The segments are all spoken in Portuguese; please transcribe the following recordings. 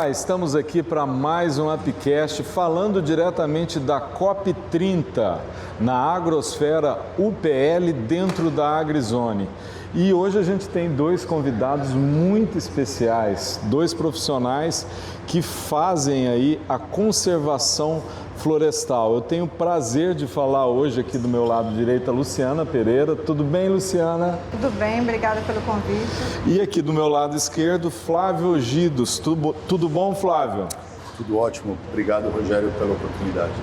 Olá, estamos aqui para mais um Apicast falando diretamente da COP30 na Agrosfera UPL dentro da AgriZone. E hoje a gente tem dois convidados muito especiais, dois profissionais que fazem aí a conservação florestal. Eu tenho o prazer de falar hoje aqui do meu lado direito a Luciana Pereira. Tudo bem, Luciana? Tudo bem, obrigada pelo convite. E aqui do meu lado esquerdo, Flávio Ogidos. Tudo bom, Flávio? Tudo ótimo. Obrigado, Rogério, pela oportunidade.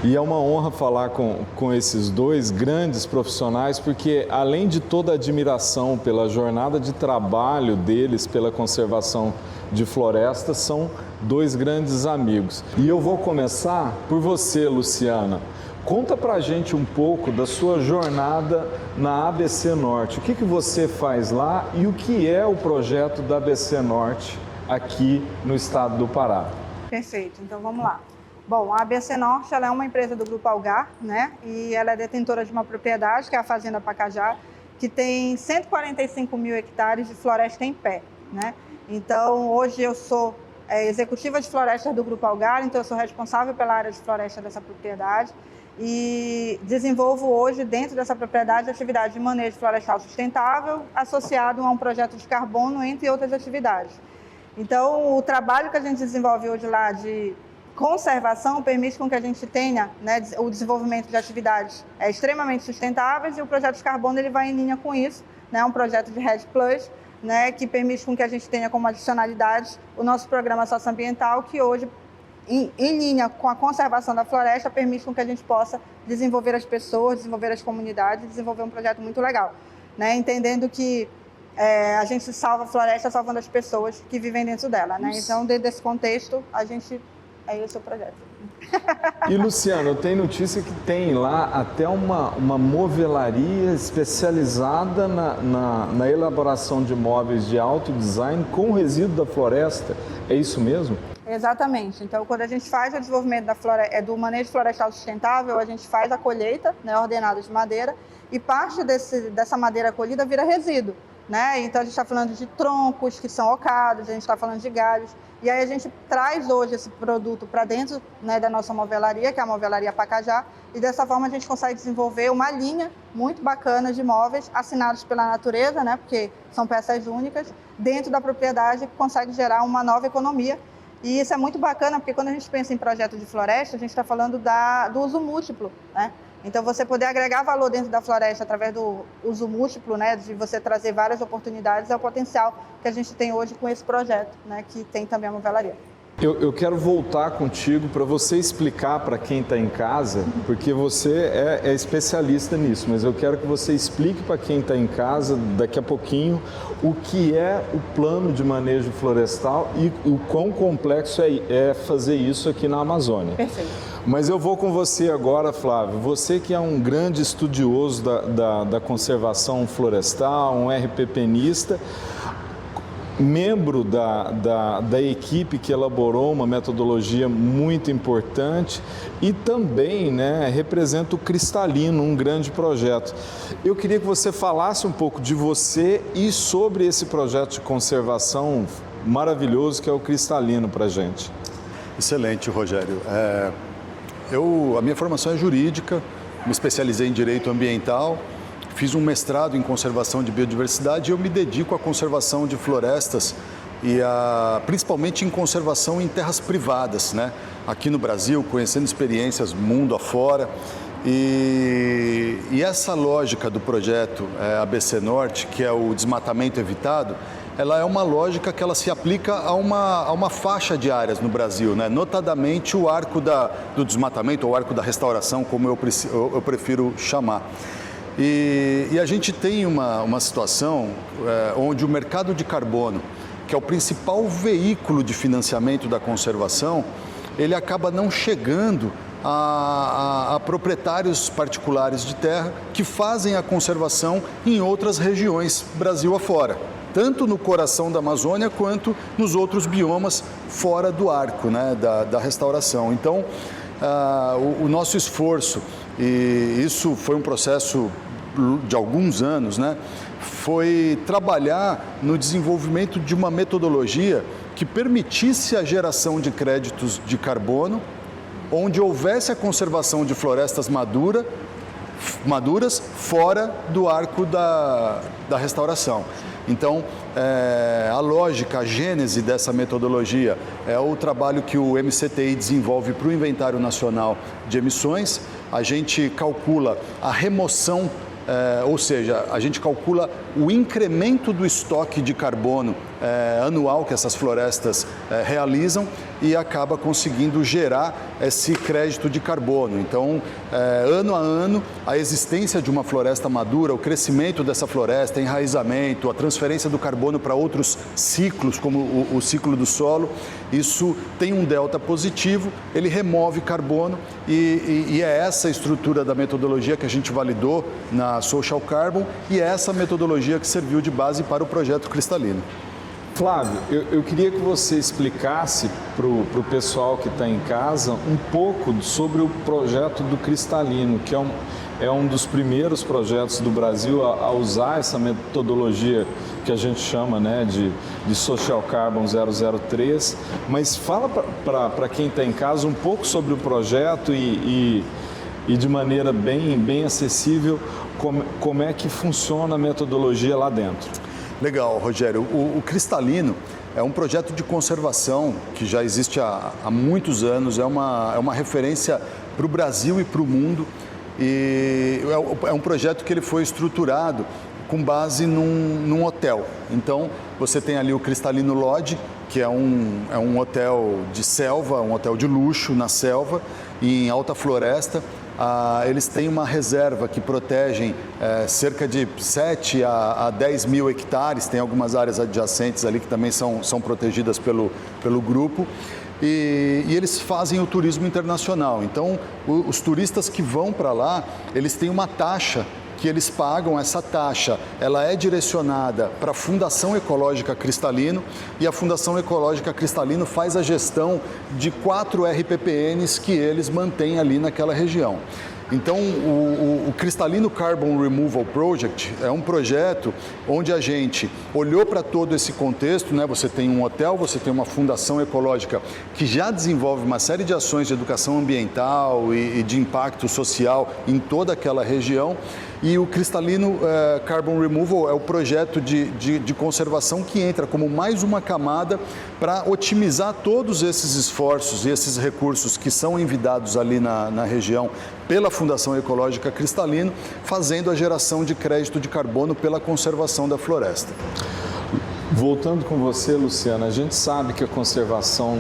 E é uma honra falar com esses dois grandes profissionais, porque além de toda a admiração pela jornada de trabalho deles, pela conservação de florestas, são dois grandes amigos. E eu vou começar por você, Luciana. Conta pra gente um pouco da sua jornada na ABC Norte. O que você faz lá e o que é o projeto da ABC Norte aqui no estado do Pará? Perfeito, então vamos lá. Bom, a ABC Norte ela é uma empresa do Grupo Algar, né? E ela é detentora de uma propriedade, que é a Fazenda Pacajá, que tem 145 mil hectares de floresta em pé, né? Então, hoje eu sou executiva de florestas do Grupo Algar, então eu sou responsável pela área de floresta dessa propriedade e desenvolvo hoje, dentro dessa propriedade, atividade de manejo florestal sustentável associado a um projeto de carbono, entre outras atividades. Então, o trabalho que a gente desenvolve hoje lá de conservação permite com que a gente tenha, né, o desenvolvimento de atividades extremamente sustentáveis, e o projeto de carbono ele vai em linha com isso, né, um projeto de REDD+, né, que permite com que a gente tenha como adicionalidade o nosso programa socioambiental, que hoje, em linha com a conservação da floresta, permite com que a gente possa desenvolver as pessoas, desenvolver as comunidades, desenvolver um projeto muito legal, né, entendendo que a gente salva a floresta salvando as pessoas que vivem dentro dela, né? Então, dentro desse contexto, é esse o projeto. E, Luciano, eu tenho notícia que tem lá até uma movelaria especializada na elaboração de móveis de alto design com resíduo da floresta. É isso mesmo? Exatamente. Então, quando a gente faz o desenvolvimento do manejo florestal sustentável, a gente faz a colheita, né, ordenada de madeira, e parte dessa madeira colhida vira resíduo, né? Então, a gente está falando de troncos que são ocados, a gente está falando de galhos. E aí a gente traz hoje esse produto para dentro, né, da nossa movelaria, que é a Movelaria Pacajá, e dessa forma a gente consegue desenvolver uma linha muito bacana de móveis assinados pela natureza, né, porque são peças únicas, dentro da propriedade, que consegue gerar uma nova economia. E isso é muito bacana, porque quando a gente pensa em projeto de floresta, a gente está falando do uso múltiplo, né? Então, você poder agregar valor dentro da floresta através do uso múltiplo, né, de você trazer várias oportunidades, é o potencial que a gente tem hoje com esse projeto, né, que tem também a movelaria. Eu quero voltar contigo para você explicar para quem está em casa, porque você é especialista nisso, mas eu quero que você explique para quem está em casa daqui a pouquinho o que é o plano de manejo florestal e o quão complexo é fazer isso aqui na Amazônia. Perfeito. Mas eu vou com você agora, Flávio. Você que é um grande estudioso da conservação florestal, um RPPenista, membro da equipe que elaborou uma metodologia muito importante e também, né, representa o Cristalino, um grande projeto. Eu queria que você falasse um pouco de você e sobre esse projeto de conservação maravilhoso que é o Cristalino para a gente. Excelente, Rogério. A minha formação é jurídica, me especializei em direito ambiental, fiz um mestrado em conservação de biodiversidade e eu me dedico à conservação de florestas e principalmente em conservação em terras privadas, né? Aqui no Brasil, conhecendo experiências mundo afora. E essa lógica do projeto ABC Norte, que é o desmatamento evitado, ela é uma lógica que ela se aplica a uma faixa de áreas no Brasil, né? Notadamente o arco do desmatamento, ou arco da restauração, como eu prefiro chamar. E a gente tem uma situação onde o mercado de carbono, que é o principal veículo de financiamento da conservação, ele acaba não chegando a proprietários particulares de terra que fazem a conservação em outras regiões, Brasil afora, tanto no coração da Amazônia quanto nos outros biomas fora do arco, né, da restauração. Então, o nosso esforço, e isso foi um processo de alguns anos, né, foi trabalhar no desenvolvimento de uma metodologia que permitisse a geração de créditos de carbono, onde houvesse a conservação de florestas maduras fora do arco da restauração. Então, a lógica, a gênese dessa metodologia é o trabalho que o MCTI desenvolve para o Inventário Nacional de Emissões. A gente calcula a remoção, ou seja, a gente calcula o incremento do estoque de carbono anual que essas florestas realizam e acaba conseguindo gerar esse crédito de carbono. Então, ano a ano, a existência de uma floresta madura, o crescimento dessa floresta, enraizamento, a transferência do carbono para outros ciclos, como o ciclo do solo, isso tem um delta positivo, ele remove carbono e é essa a estrutura da metodologia que a gente validou na Social Carbon e é essa metodologia que serviu de base para o projeto Cristalino. Flávio, eu queria que você explicasse para o pessoal que está em casa um pouco sobre o projeto do Cristalino, que é um dos primeiros projetos do Brasil a usar essa metodologia que a gente chama, né, de Social Carbon 003, mas fala para quem está em casa um pouco sobre o projeto e de maneira bem acessível como é que funciona a metodologia lá dentro. Legal, Rogério. O Cristalino é um projeto de conservação que já existe há muitos anos, é uma referência para o Brasil e para o mundo. E é um projeto que ele foi estruturado com base num hotel. Então, você tem ali o Cristalino Lodge, que é um hotel de selva, um hotel de luxo na selva, em alta floresta. Eles têm uma reserva que protegem cerca de 7 a 10 mil hectares, tem algumas áreas adjacentes ali que também são protegidas pelo grupo. E eles fazem o turismo internacional. Então, os turistas que vão para lá, eles têm uma taxa que eles pagam. Essa taxa, ela é direcionada para a Fundação Ecológica Cristalino e a Fundação Ecológica Cristalino faz a gestão de 4 RPPNs que eles mantêm ali naquela região. Então, o Cristalino Carbon Removal Project é um projeto onde a gente olhou para todo esse contexto, né? Você tem um hotel, você tem uma fundação ecológica que já desenvolve uma série de ações de educação ambiental e de impacto social em toda aquela região. E o Cristalino Carbon Removal é o projeto de conservação que entra como mais uma camada para otimizar todos esses esforços e esses recursos que são envidados ali na região pela Fundação Ecológica Cristalino, fazendo a geração de crédito de carbono pela conservação da floresta. Voltando com você, Luciana, a gente sabe que a conservação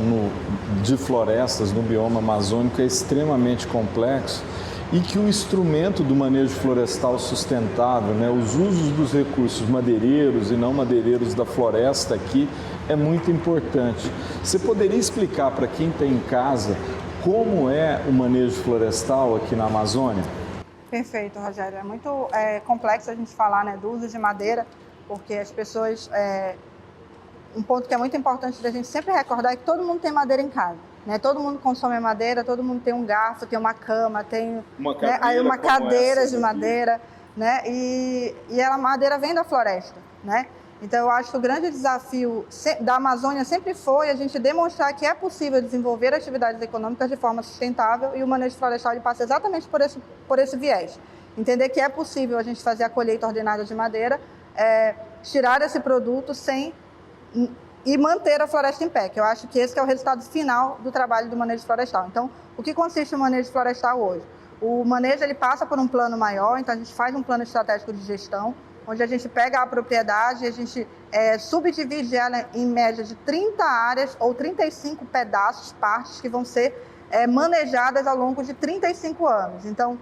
de florestas no bioma amazônico é extremamente complexo e que o instrumento do manejo florestal sustentável, né, os usos dos recursos madeireiros e não madeireiros da floresta aqui é muito importante. Você poderia explicar para quem está em casa como é o manejo florestal aqui na Amazônia? Perfeito, Rogério. É muito complexo a gente falar, né, do uso de madeira, porque as pessoas... um ponto que é muito importante da gente sempre recordar é que todo mundo tem madeira em casa. Né? Todo mundo consome madeira, todo mundo tem um garfo, tem uma cama, tem uma cadeira de madeira, né? E a madeira vem da floresta, né? Então, eu acho que o grande desafio da Amazônia sempre foi a gente demonstrar que é possível desenvolver atividades econômicas de forma sustentável e o manejo florestal ele passa exatamente por esse viés. Entender que é possível a gente fazer a colheita ordenada de madeira, tirar esse produto e manter a floresta em pé, que eu acho que esse que é o resultado final do trabalho do manejo florestal. Então, o que consiste o manejo florestal hoje? O manejo ele passa por um plano maior, então a gente faz um plano estratégico de gestão, onde a gente pega a propriedade e a gente subdivide ela em média de 30 áreas ou 35 pedaços, partes que vão ser manejadas ao longo de 35 anos. Então,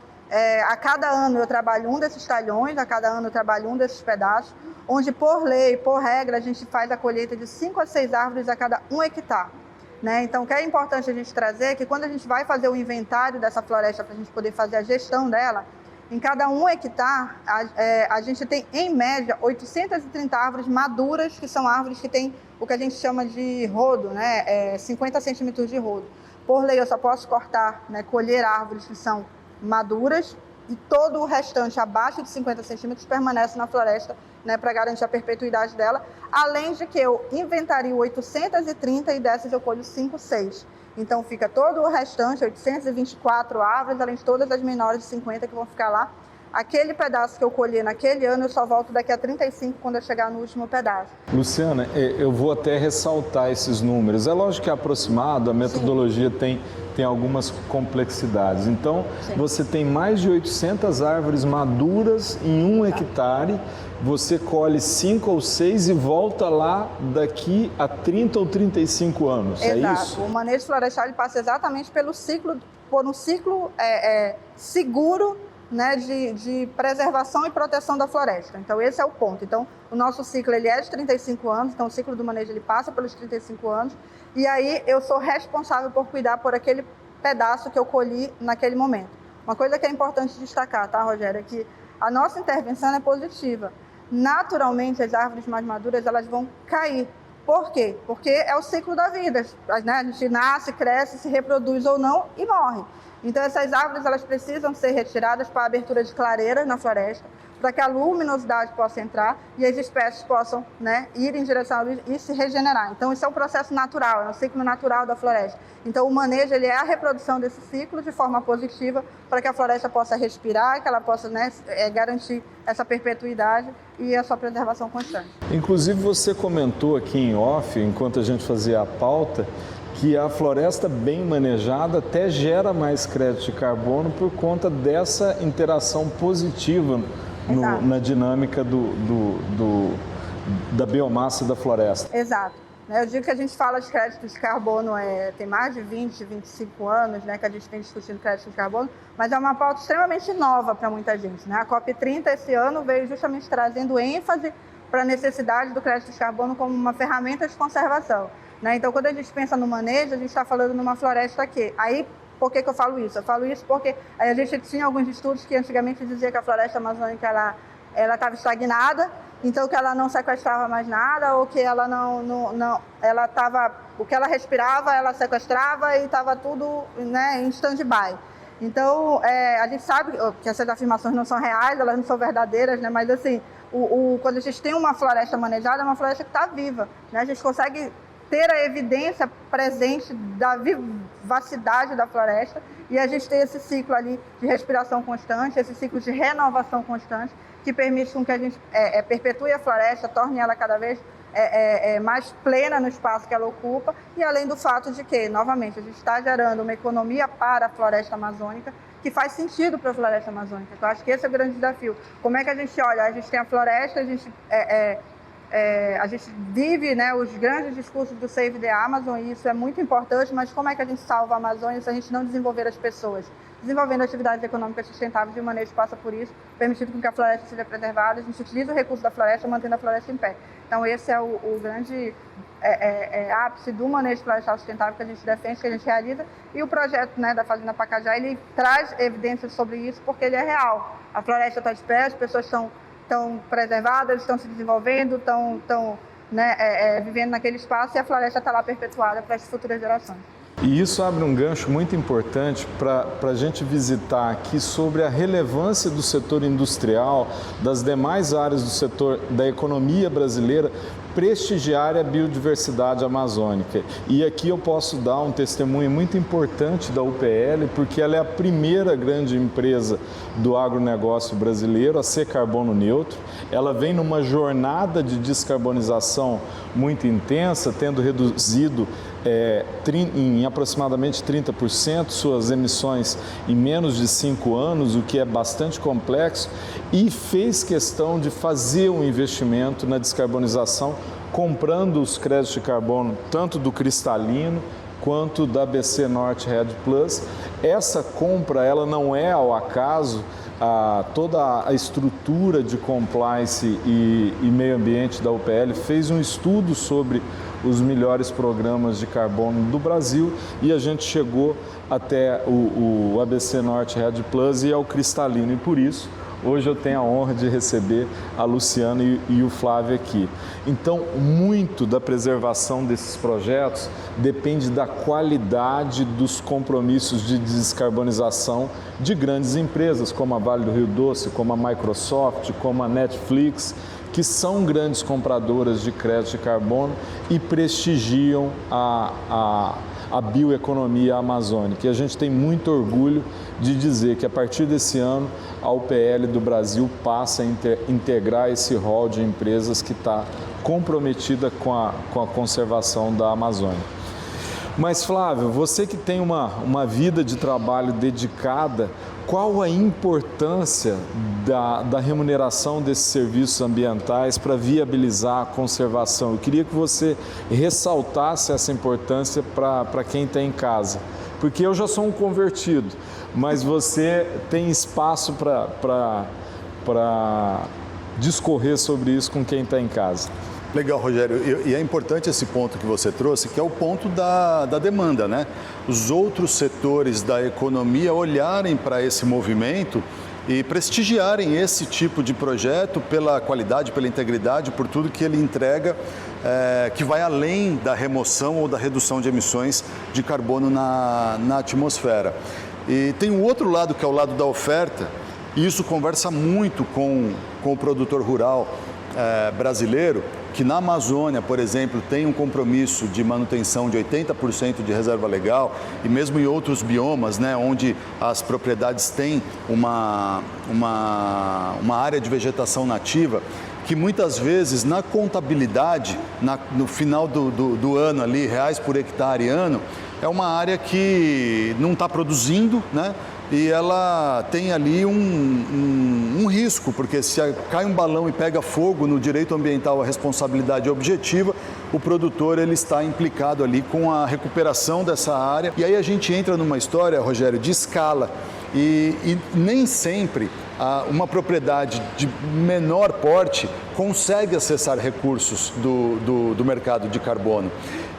a cada ano eu trabalho um desses talhões, a cada ano eu trabalho um desses pedaços, onde por lei, por regra, a gente faz a colheita de 5 a 6 árvores a cada 1 hectare. Né? Então, o que é importante a gente trazer é que quando a gente vai fazer o inventário dessa floresta para a gente poder fazer a gestão dela, em cada 1 hectare, a gente tem, em média, 830 árvores maduras, que são árvores que têm o que a gente chama de rodo, né? 50 centímetros de rodo. Por lei, eu só posso cortar, né, colher árvores que são maduras e todo o restante abaixo de 50 centímetros permanece na floresta né, para garantir a perpetuidade dela, além de que eu inventario 830 e dessas eu colho 5, 6. Então fica todo o restante, 824 árvores, além de todas as menores de 50 que vão ficar lá. Aquele pedaço que eu colhi naquele ano, eu só volto daqui a 35 quando eu chegar no último pedaço. Luciana, eu vou até ressaltar esses números. É lógico que é aproximado, a metodologia tem algumas complexidades. Então, você tem mais de 800 árvores maduras em 1 hectare, você colhe 5 ou 6 e volta lá daqui a 30 ou 35 anos, Exato. É isso? O manejo florestal ele passa exatamente por um ciclo seguro, né, de preservação e proteção da floresta. Então, esse é o ponto. Então, o nosso ciclo ele é de 35 anos, então o ciclo do manejo ele passa pelos 35 anos, e aí eu sou responsável por cuidar por aquele pedaço que eu colhi naquele momento. Uma coisa que é importante destacar, tá, Rogério, é que a nossa intervenção é positiva. Naturalmente, as árvores mais maduras elas vão cair. Por quê? Porque é o ciclo da vida, né? A gente nasce, cresce, se reproduz ou não e morre. Então, essas árvores elas precisam ser retiradas para a abertura de clareiras na floresta, para que a luminosidade possa entrar e as espécies possam, né, ir em direção à luz e se regenerar. Então, isso é um processo natural, é um ciclo natural da floresta. Então, o manejo ele é a reprodução desse ciclo de forma positiva para que a floresta possa respirar, que ela possa, né, garantir essa perpetuidade e a sua preservação constante. Inclusive, você comentou aqui em off, enquanto a gente fazia a pauta, que a floresta bem manejada até gera mais crédito de carbono por conta dessa interação positiva na dinâmica da biomassa da floresta. Exato. Eu digo que a gente fala de crédito de carbono, tem mais de 20, 25 anos, né, que a gente tem discutido crédito de carbono, mas é uma pauta extremamente nova para muita gente, né? A COP30 esse ano veio justamente trazendo ênfase para a necessidade do crédito de carbono como uma ferramenta de conservação. Né? Então, quando a gente pensa no manejo, a gente está falando numa floresta aqui. Aí, por que eu falo isso? Eu falo isso porque a gente tinha alguns estudos que antigamente diziam que a floresta amazônica ela estava estagnada, então que ela não sequestrava mais nada, ou que ela ela estava, o que ela respirava, ela sequestrava e estava tudo, né, em stand-by. Então, a gente sabe que essas afirmações não são reais, elas não são verdadeiras, né? Mas assim, quando a gente tem uma floresta manejada, é uma floresta que está viva, né? A gente consegue ter a evidência presente da vivacidade da floresta e a gente tem esse ciclo ali de respiração constante, esse ciclo de renovação constante, que permite com que a gente perpetue a floresta, torne ela cada vez mais plena no espaço que ela ocupa, e além do fato de que, novamente, a gente está gerando uma economia para a floresta amazônica que faz sentido para a floresta amazônica. Então, acho que esse é o grande desafio. Como é que a gente olha? A gente tem a floresta, a gente vive, né, os grandes discursos do Save the Amazon, e isso é muito importante, mas como é que a gente salva a Amazônia se a gente não desenvolver as pessoas? Desenvolvendo atividades econômicas sustentáveis, e o manejo passa por isso, permitindo que a floresta seja preservada, a gente utiliza o recurso da floresta, mantendo a floresta em pé. Então, esse é o grande ápice do manejo florestal sustentável que a gente defende, que a gente realiza, e o projeto, né, da Fazenda Pacajá, ele traz evidências sobre isso, porque ele é real. A floresta está de pé, as pessoas estão preservadas, estão se desenvolvendo, estão vivendo naquele espaço, e a floresta está lá perpetuada para as futuras gerações. E isso abre um gancho muito importante para a gente visitar aqui sobre a relevância do setor industrial, das demais áreas do setor da economia brasileira, prestigiar a biodiversidade amazônica. E aqui eu posso dar um testemunho muito importante da UPL, porque ela é a primeira grande empresa do agronegócio brasileiro a ser carbono neutro. Ela vem numa jornada de descarbonização muito intensa, tendo reduzido em aproximadamente 30% suas emissões em menos de 5 anos, o que é bastante complexo, e fez questão de fazer um investimento na descarbonização, comprando os créditos de carbono tanto do Cristalino quanto da BC Norte Red Plus. Essa compra ela não é ao acaso. Toda a estrutura de compliance e meio ambiente da UPL fez um estudo sobre os melhores programas de carbono do Brasil, e a gente chegou até o ABC Norte Red Plus e ao Cristalino, e por isso hoje eu tenho a honra de receber a Luciana e o Flávio aqui. Então, muito da preservação desses projetos depende da qualidade dos compromissos de descarbonização de grandes empresas, como a Vale do Rio Doce, como a Microsoft, como a Netflix, que são grandes compradoras de crédito de carbono e prestigiam a bioeconomia amazônica. E a gente tem muito orgulho de dizer que a partir desse ano a UPL do Brasil passa a integrar esse rol de empresas que está comprometida com a conservação da Amazônia. Mas Flávio, você que tem uma vida de trabalho dedicada, qual a importância da remuneração desses serviços ambientais para viabilizar a conservação? Eu queria que você ressaltasse essa importância para quem está em casa, porque eu já sou um convertido, mas você tem espaço para discorrer sobre isso com quem está em casa. Legal, Rogério. E é importante esse ponto que você trouxe, que é o ponto da demanda, né? Os outros setores da economia olharem para esse movimento e prestigiarem esse tipo de projeto pela qualidade, pela integridade, por tudo que ele entrega, que vai além da remoção ou da redução de emissões de carbono na atmosfera. E tem um outro lado, que é o lado da oferta, e isso conversa muito com o produtor rural brasileiro, que na Amazônia, por exemplo, tem um compromisso de manutenção de 80% de reserva legal, e mesmo em outros biomas, né, onde as propriedades têm uma área de vegetação nativa, que muitas vezes na contabilidade, no final do ano ali, reais por hectare ano, é uma área que não está produzindo, né? E ela tem ali um risco, porque se cai um balão e pega fogo no direito ambiental, a responsabilidade é objetiva, o produtor ele está implicado ali com a recuperação dessa área. E aí a gente entra numa história, Rogério, de escala. E nem sempre uma propriedade de menor porte consegue acessar recursos do mercado de carbono.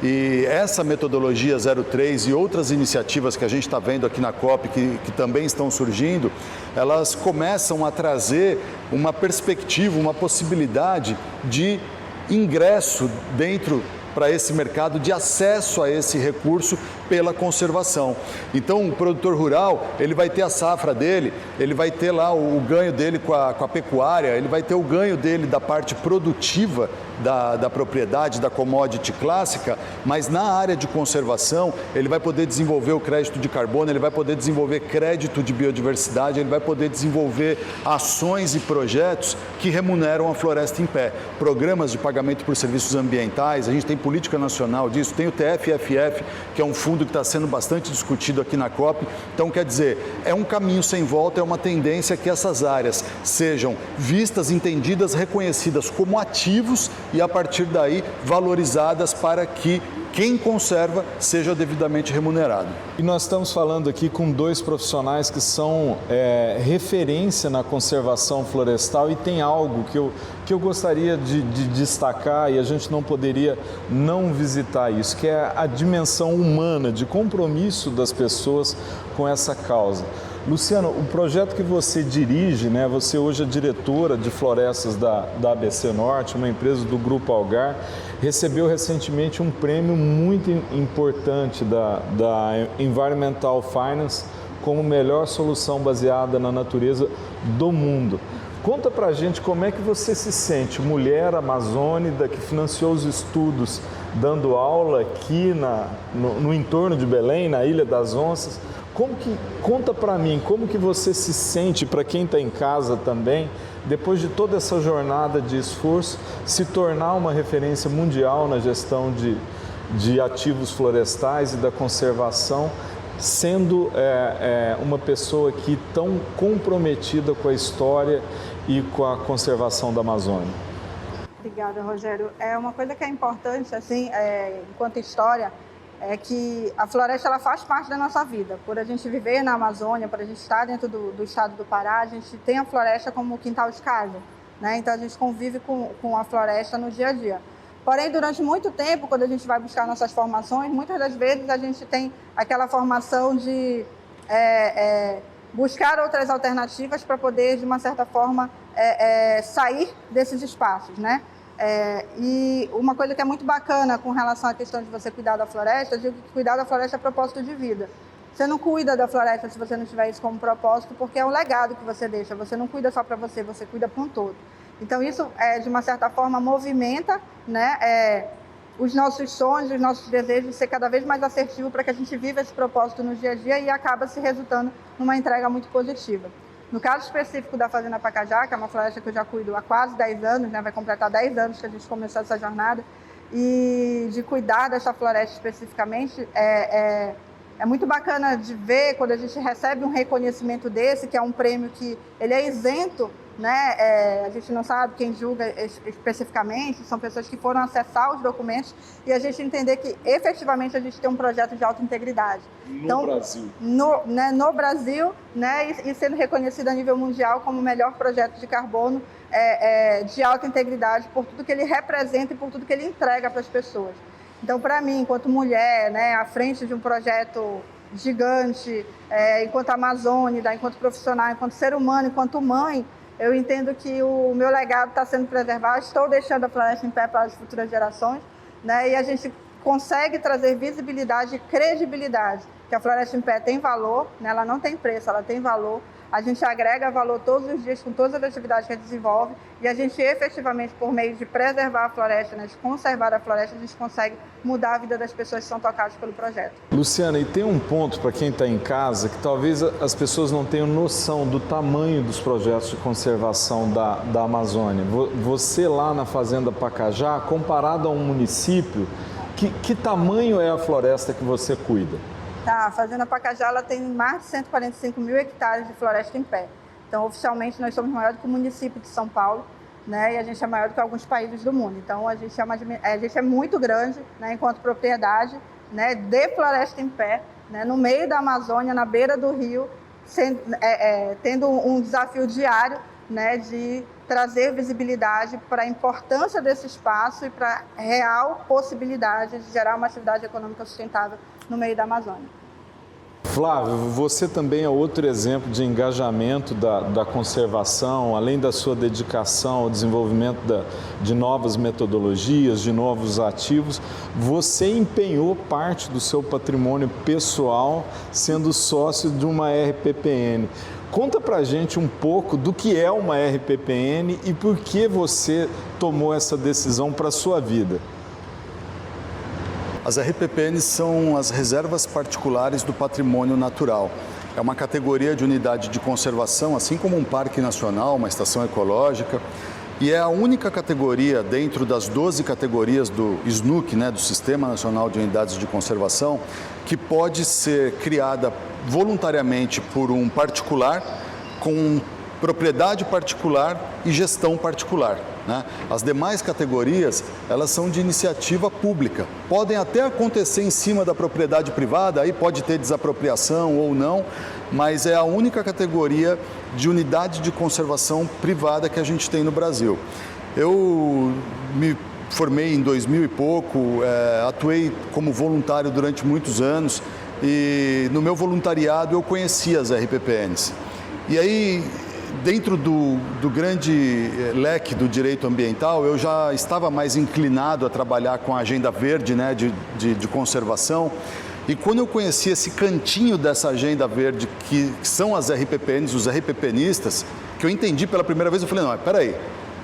E essa metodologia 03 e outras iniciativas que a gente está vendo aqui na COP, que também estão surgindo, elas começam a trazer uma perspectiva, uma possibilidade de ingresso dentro para esse mercado, de acesso a esse recurso pela conservação. Então, o produtor rural, ele vai ter a safra dele, ele vai ter lá o ganho dele com a pecuária, ele vai ter o ganho dele da parte produtiva da propriedade, da commodity clássica, mas na área de conservação, ele vai poder desenvolver o crédito de carbono, ele vai poder desenvolver crédito de biodiversidade, ele vai poder desenvolver ações e projetos que remuneram a floresta em pé. Programas de pagamento por serviços ambientais, a gente tem política nacional disso, tem o TFFF, que é um fundo que está sendo bastante discutido aqui na COP. Então, quer dizer, é um caminho sem volta, é uma tendência que essas áreas sejam vistas, entendidas, reconhecidas como ativos e, a partir daí, valorizadas para que quem conserva seja devidamente remunerado. E nós estamos falando aqui com dois profissionais que são referência na conservação florestal, e tem algo que eu gostaria de destacar, e a gente não poderia não visitar isso, que é a dimensão humana, de compromisso das pessoas com essa causa. Luciano, o projeto que você dirige, né, você hoje é diretora de florestas da ABC Norte, uma empresa do Grupo Algar, recebeu recentemente um prêmio muito importante da Environmental Finance como melhor solução baseada na natureza do mundo. Conta pra gente como é que você se sente, mulher amazônica que financiou os estudos, dando aula aqui no entorno de Belém, na Ilha das Onças. Conta para mim, como que você se sente, para quem está em casa também, depois de toda essa jornada de esforço, se tornar uma referência mundial na gestão de ativos florestais e da conservação, sendo uma pessoa aqui tão comprometida com a história e com a conservação da Amazônia? Obrigada, Rogério. É uma coisa que é importante, assim, enquanto história, é que a floresta ela faz parte da nossa vida. Por a gente viver na Amazônia, por a gente estar dentro do estado do Pará, a gente tem a floresta como quintal de casa, né? Então a gente convive com a floresta no dia a dia. Porém, durante muito tempo, quando a gente vai buscar nossas formações, muitas das vezes a gente tem aquela formação de buscar outras alternativas para poder, de uma certa forma, sair desses espaços, né? E uma coisa que é muito bacana com relação à questão de você cuidar da floresta, eu digo que cuidar da floresta é propósito de vida. Você não cuida da floresta se você não tiver isso como propósito, porque é um legado que você deixa. Você não cuida só para você, você cuida para um todo. Então, isso, de uma certa forma, movimenta, né, os nossos sonhos, os nossos desejos de ser cada vez mais assertivo para que a gente viva esse propósito no dia a dia e acaba se resultando numa entrega muito positiva. No caso específico da Fazenda Pacajá, que é uma floresta que eu já cuido há quase 10 anos, né, vai completar 10 anos que a gente começou essa jornada, e de cuidar dessa floresta especificamente, é muito bacana de ver quando a gente recebe um reconhecimento desse, que é um prêmio que ele é isento, né? A gente não sabe quem julga especificamente, são pessoas que foram acessar os documentos e a gente entender que efetivamente a gente tem um projeto de alta integridade. No Brasil. No Brasil, né? E sendo reconhecido a nível mundial como o melhor projeto de carbono de alta integridade por tudo que ele representa e por tudo que ele entrega para as pessoas. Então, para mim, enquanto mulher, né, à frente de um projeto gigante, enquanto amazônica, enquanto profissional, enquanto ser humano, enquanto mãe, eu entendo que o meu legado está sendo preservado, estou deixando a floresta em pé para as futuras gerações, né, e a gente consegue trazer visibilidade e credibilidade, que a floresta em pé tem valor, né, ela não tem preço, ela tem valor. A gente agrega valor todos os dias com todas as atividades que a gente desenvolve e a gente efetivamente, por meio de preservar a floresta, né, de conservar a floresta, a gente consegue mudar a vida das pessoas que são tocadas pelo projeto. Luciana, e tem um ponto para quem está em casa que talvez as pessoas não tenham noção do tamanho dos projetos de conservação da Amazônia. Você lá na Fazenda Pacajá, comparado a um município, que tamanho é a floresta que você cuida? Tá, a Fazenda Pacajá ela tem mais de 145 mil hectares de floresta em pé. Então, oficialmente, nós somos maior do que o município de São Paulo, né? E a gente é maior do que alguns países do mundo. Então, a gente é muito grande, né, enquanto propriedade, né, de floresta em pé, né, no meio da Amazônia, na beira do rio, tendo um desafio diário, né, de trazer visibilidade para a importância desse espaço e para a real possibilidade de gerar uma atividade econômica sustentável no meio da Amazônia. Flávio, você também é outro exemplo de engajamento da conservação, além da sua dedicação ao desenvolvimento de novas metodologias, de novos ativos, você empenhou parte do seu patrimônio pessoal sendo sócio de uma RPPN. Conta pra gente um pouco do que é uma RPPN e por que você tomou essa decisão para a sua vida. As RPPNs são as reservas particulares do patrimônio natural. É uma categoria de unidade de conservação, assim como um parque nacional, uma estação ecológica, e é a única categoria dentro das 12 categorias do SNUC, né, do Sistema Nacional de Unidades de Conservação, que pode ser criada voluntariamente por um particular com propriedade particular e gestão particular, né? As demais categorias, elas são de iniciativa pública. Podem até acontecer em cima da propriedade privada, aí pode ter desapropriação ou não, mas é a única categoria de unidade de conservação privada que a gente tem no Brasil. Eu me formei em 2000 e pouco, atuei como voluntário durante muitos anos e no meu voluntariado eu conheci as RPPNs. E aí, dentro do grande leque do direito ambiental, eu já estava mais inclinado a trabalhar com a agenda verde, né, de conservação. E quando eu conheci esse cantinho dessa agenda verde, que são as RPPNs, os RPPnistas, que eu entendi pela primeira vez, eu falei, não, peraí,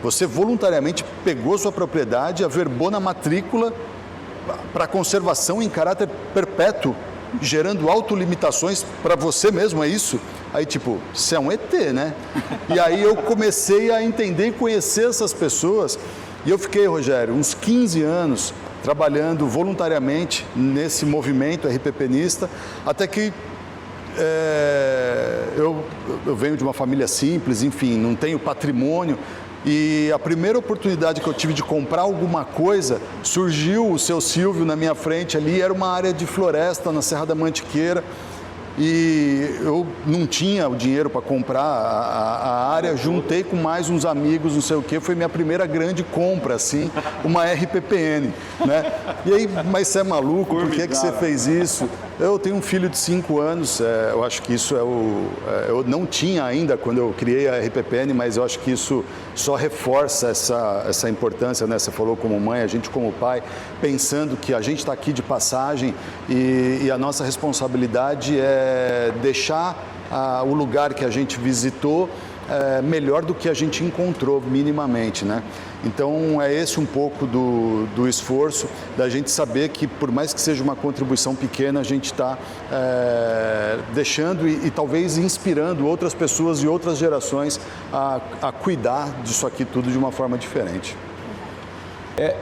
você voluntariamente pegou sua propriedade, averbou na matrícula para conservação em caráter perpétuo, gerando autolimitações para você mesmo, é isso? Aí, tipo, você é um ET, né? E aí eu comecei a entender e conhecer essas pessoas. E eu fiquei, Rogério, uns 15 anos trabalhando voluntariamente nesse movimento RPPnista, até que eu venho de uma família simples, enfim, não tenho patrimônio. E a primeira oportunidade que eu tive de comprar alguma coisa, surgiu o seu Silvio na minha frente ali, era uma área de floresta na Serra da Mantiqueira. E eu não tinha o dinheiro para comprar a área, juntei com mais uns amigos, não sei o quê, foi minha primeira grande compra, assim, uma RPPN, né? E aí, mas você é maluco, por que você fez isso? Eu tenho um filho de 5 anos, eu acho que isso eu não tinha ainda quando eu criei a RPPN, mas eu acho que isso só reforça essa importância, né? Você falou como mãe, a gente como pai, pensando que a gente está aqui de passagem e a nossa responsabilidade é deixar o lugar que a gente visitou melhor do que a gente encontrou minimamente, né? Então é esse um pouco do esforço da gente saber que, por mais que seja uma contribuição pequena, a gente está deixando e talvez inspirando outras pessoas e outras gerações a cuidar disso aqui tudo de uma forma diferente.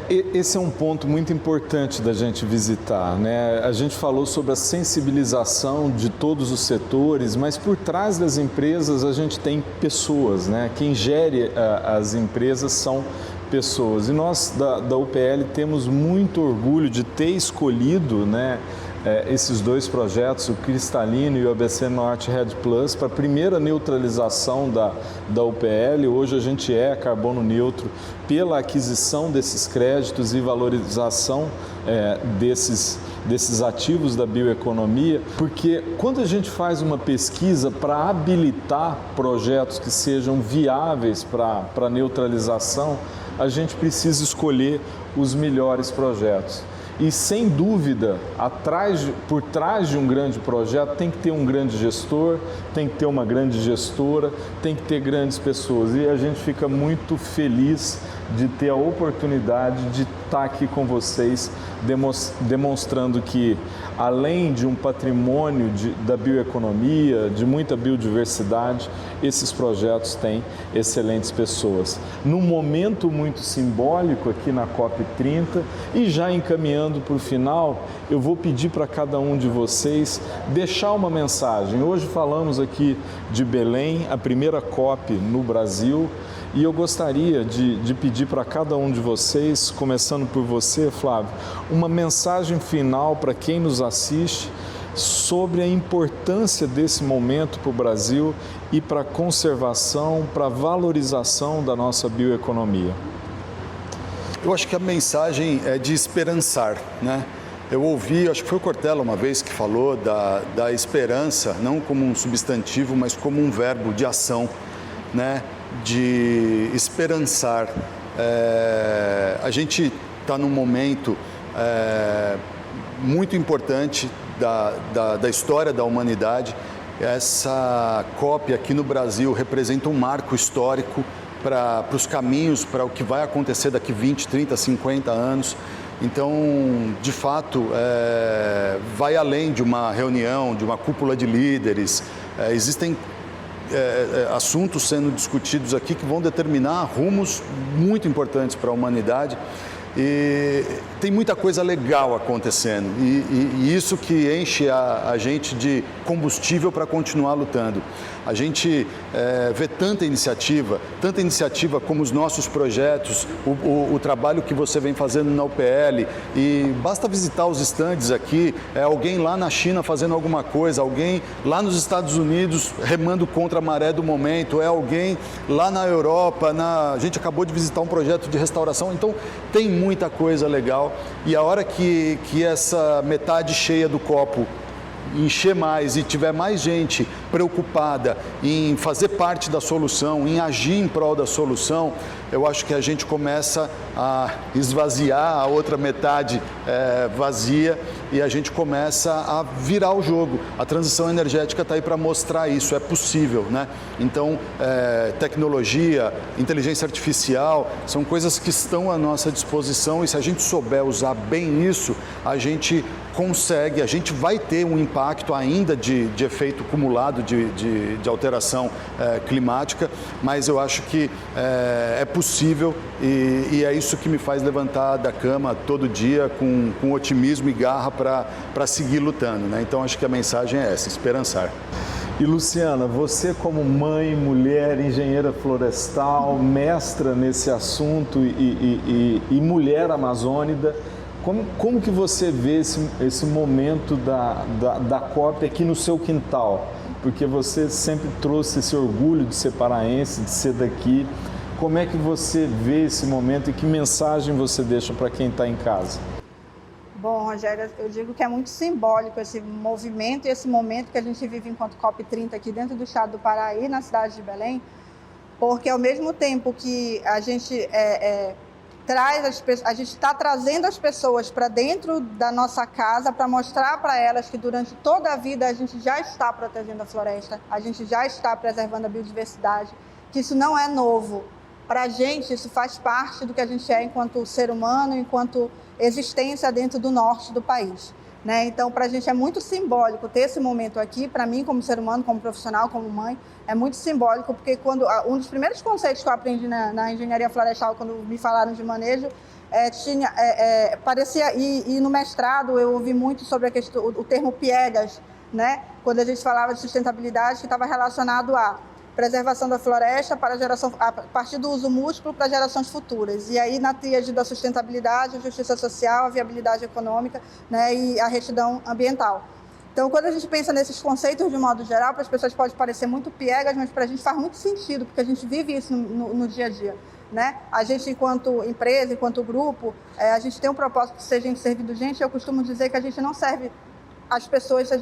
Esse é um ponto muito importante da gente visitar, né? A gente falou sobre a sensibilização de todos os setores, mas por trás das empresas a gente tem pessoas, né? Quem gere as empresas são pessoas. E nós da UPL temos muito orgulho de ter escolhido, né, esses dois projetos, o Cristalino e o ABC Norte Red Plus, para a primeira neutralização da UPL. Hoje a gente é carbono neutro pela aquisição desses créditos e valorização desses ativos da bioeconomia, porque quando a gente faz uma pesquisa para habilitar projetos que sejam viáveis para neutralização, a gente precisa escolher os melhores projetos. E, sem dúvida, por trás de um grande projeto tem que ter um grande gestor, tem que ter uma grande gestora, tem que ter grandes pessoas. E a gente fica muito feliz de ter a oportunidade de estar aqui com vocês, demonstrando que, além de um patrimônio da bioeconomia, de muita biodiversidade, esses projetos têm excelentes pessoas. Num momento muito simbólico aqui na COP30, e já encaminhando para o final, eu vou pedir para cada um de vocês deixar uma mensagem. Hoje falamos aqui de Belém, a primeira COP no Brasil, e eu gostaria de pedir para cada um de vocês, começando por você, Flávio, uma mensagem final para quem nos assiste sobre a importância desse momento para o Brasil e para a conservação, para a valorização da nossa bioeconomia. Eu acho que a mensagem é de esperançar, né? Eu ouvi, acho que foi o Cortella uma vez que falou da esperança, não como um substantivo, mas como um verbo de ação, né? De esperançar. A gente está num momento muito importante da história da humanidade. Essa COP aqui no Brasil representa um marco histórico para os caminhos, para o que vai acontecer daqui 20, 30, 50 anos. Então, de fato, vai além de uma reunião, de uma cúpula de líderes. Existem assuntos sendo discutidos aqui que vão determinar rumos muito importantes para a humanidade. E tem muita coisa legal acontecendo e isso que enche a gente de combustível para continuar lutando. A gente vê tanta iniciativa como os nossos projetos, o trabalho que você vem fazendo na UPL, e basta visitar os estandes aqui, alguém lá na China fazendo alguma coisa, alguém lá nos Estados Unidos remando contra a maré do momento, alguém lá na Europa, a gente acabou de visitar um projeto de restauração, então tem muita coisa legal, e a hora que essa metade cheia do copo encher mais e tiver mais gente preocupada em fazer parte da solução, em agir em prol da solução, eu acho que a gente começa a esvaziar a outra metade vazia e a gente começa a virar o jogo. A transição energética está aí para mostrar isso, é possível, né? Então, tecnologia, inteligência artificial, são coisas que estão à nossa disposição e se a gente souber usar bem isso, a gente consegue, a gente vai ter um impacto ainda de efeito acumulado de alteração climática, mas eu acho que é possível e é isso que me faz levantar da cama todo dia com otimismo e garra para seguir lutando, né? Então acho que a mensagem é essa, esperançar. E Luciana, você como mãe, mulher, engenheira florestal, mestra nesse assunto e mulher amazônida, como que você vê esse momento da COP aqui no seu quintal? Porque você sempre trouxe esse orgulho de ser paraense, de ser daqui. Como é que você vê esse momento e que mensagem você deixa para quem está em casa? Bom, Rogério, eu digo que é muito simbólico esse movimento e esse momento que a gente vive enquanto COP30 aqui dentro do estado do Pará e na cidade de Belém, porque ao mesmo tempo que a gente a gente está trazendo as pessoas para dentro da nossa casa para mostrar para elas que durante toda a vida a gente já está protegendo a floresta, a gente já está preservando a biodiversidade que isso não é novo. Para a gente, isso faz parte do que a gente é enquanto ser humano, enquanto existência dentro do norte do país. Né? Então, para a gente é muito simbólico ter esse momento aqui, para mim, como ser humano, como profissional, como mãe, é muito simbólico, porque um dos primeiros conceitos que eu aprendi na engenharia florestal, quando me falaram de manejo, parecia, e no mestrado eu ouvi muito sobre o termo piegas, né? Quando a gente falava de sustentabilidade, que estava relacionado à preservação da floresta para a partir do uso múltiplo para gerações futuras. E aí, na tríade da sustentabilidade, a justiça social, a viabilidade econômica, né, e a retidão ambiental. Então, quando a gente pensa nesses conceitos de modo geral, para as pessoas pode parecer muito piegas, mas para a gente faz muito sentido, porque a gente vive isso no dia a dia. Né? A gente, enquanto empresa, enquanto grupo, a gente tem um propósito de ser gente servindo gente. Eu costumo dizer que a gente não serve as pessoas, a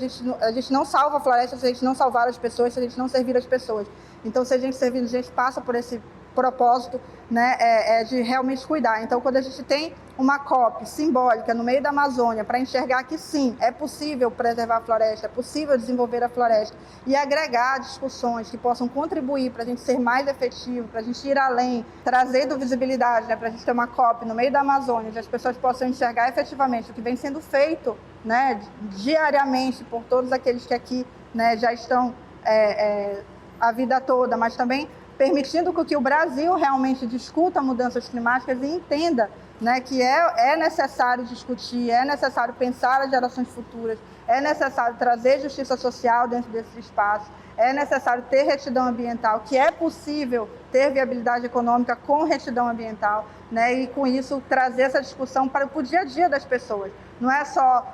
gente não salva a floresta se a gente não salvar as pessoas, se a gente não servir as pessoas. Então, se a gente servir a gente, passa por esse propósito, né, de realmente cuidar. Então, quando a gente tem uma COP simbólica no meio da Amazônia para enxergar que sim, é possível preservar a floresta, é possível desenvolver a floresta e agregar discussões que possam contribuir para a gente ser mais efetivo, para a gente ir além, trazendo visibilidade, né, para a gente ter uma COP no meio da Amazônia, onde as pessoas possam enxergar efetivamente o que vem sendo feito, né, diariamente por todos aqueles que aqui, né, já estão a vida toda, mas também permitindo que o Brasil realmente discuta mudanças climáticas e entenda, né, que é necessário discutir, é necessário pensar as gerações futuras, é necessário trazer justiça social dentro desses espaços, é necessário ter retidão ambiental, que é possível ter viabilidade econômica com retidão ambiental, né, e com isso trazer essa discussão para o dia a dia das pessoas. Não é só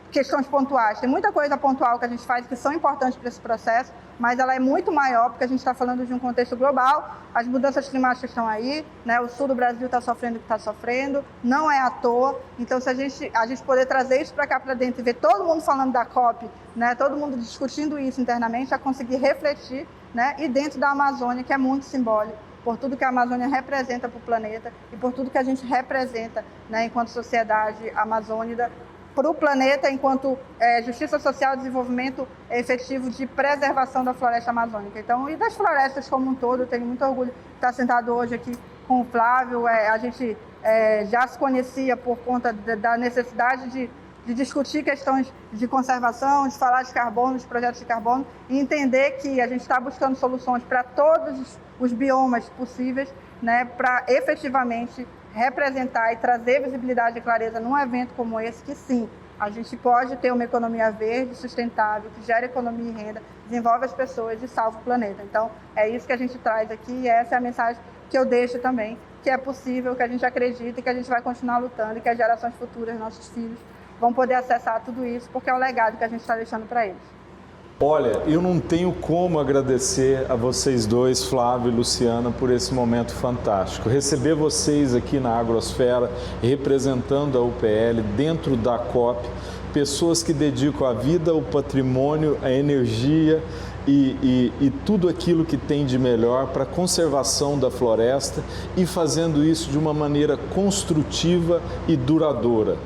questões pontuais, tem muita coisa pontual que a gente faz que são importantes para esse processo, mas ela é muito maior, porque a gente está falando de um contexto global, as mudanças climáticas estão aí, né? O sul do Brasil está sofrendo o que está sofrendo, não é à toa. Então, se a gente poder trazer isso para cá para dentro e ver todo mundo falando da COP, né? Todo mundo discutindo isso internamente, a conseguir refletir, né? E dentro da Amazônia, que é muito simbólico, por tudo que a Amazônia representa para o planeta e por tudo que a gente representa, né? Enquanto sociedade amazônica, para o planeta, enquanto justiça social e desenvolvimento efetivo de preservação da floresta amazônica. Então, e das florestas como um todo, eu tenho muito orgulho de estar sentado hoje aqui com o Flávio. A gente já se conhecia por conta da necessidade de discutir questões de conservação, de falar de carbono, de projetos de carbono, e entender que a gente está buscando soluções para todos os biomas possíveis, né, para efetivamente representar e trazer visibilidade e clareza num evento como esse, que sim, a gente pode ter uma economia verde, sustentável, que gera economia e renda, desenvolve as pessoas e salva o planeta. Então, é isso que a gente traz aqui e essa é a mensagem que eu deixo também, que é possível, que a gente acredita e que a gente vai continuar lutando e que as gerações futuras, nossos filhos, vão poder acessar tudo isso, porque é o legado que a gente está deixando para eles. Olha, eu não tenho como agradecer a vocês dois, Flávio e Luciana, por esse momento fantástico. Receber vocês aqui na Agrosfera, representando a UPL, dentro da COP, pessoas que dedicam a vida, o patrimônio, a energia e tudo aquilo que tem de melhor para a conservação da floresta e fazendo isso de uma maneira construtiva e duradoura.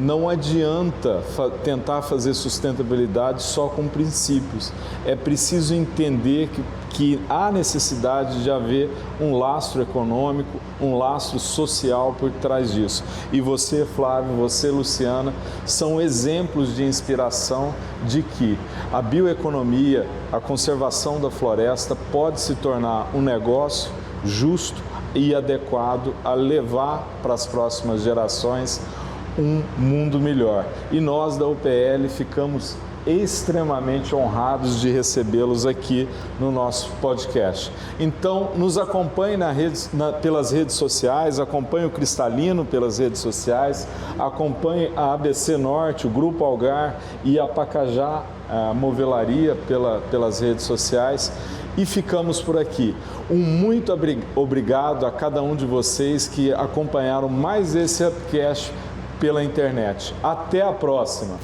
Não adianta tentar fazer sustentabilidade só com princípios. É preciso entender que há necessidade de haver um lastro econômico, um lastro social por trás disso. E você, Flávio, você, Luciana, são exemplos de inspiração de que a bioeconomia, a conservação da floresta pode se tornar um negócio justo e adequado a levar para as próximas gerações um mundo melhor. E nós da UPL ficamos extremamente honrados de recebê-los aqui no nosso podcast. Então, nos acompanhe pelas redes sociais, acompanhe o Cristalino pelas redes sociais, acompanhe a ABC Norte, o Grupo Algar e a Pacajá, a Movelaria pelas redes sociais. E ficamos por aqui. Um muito obrigado a cada um de vocês que acompanharam mais esse Upcast pela internet. Até a próxima!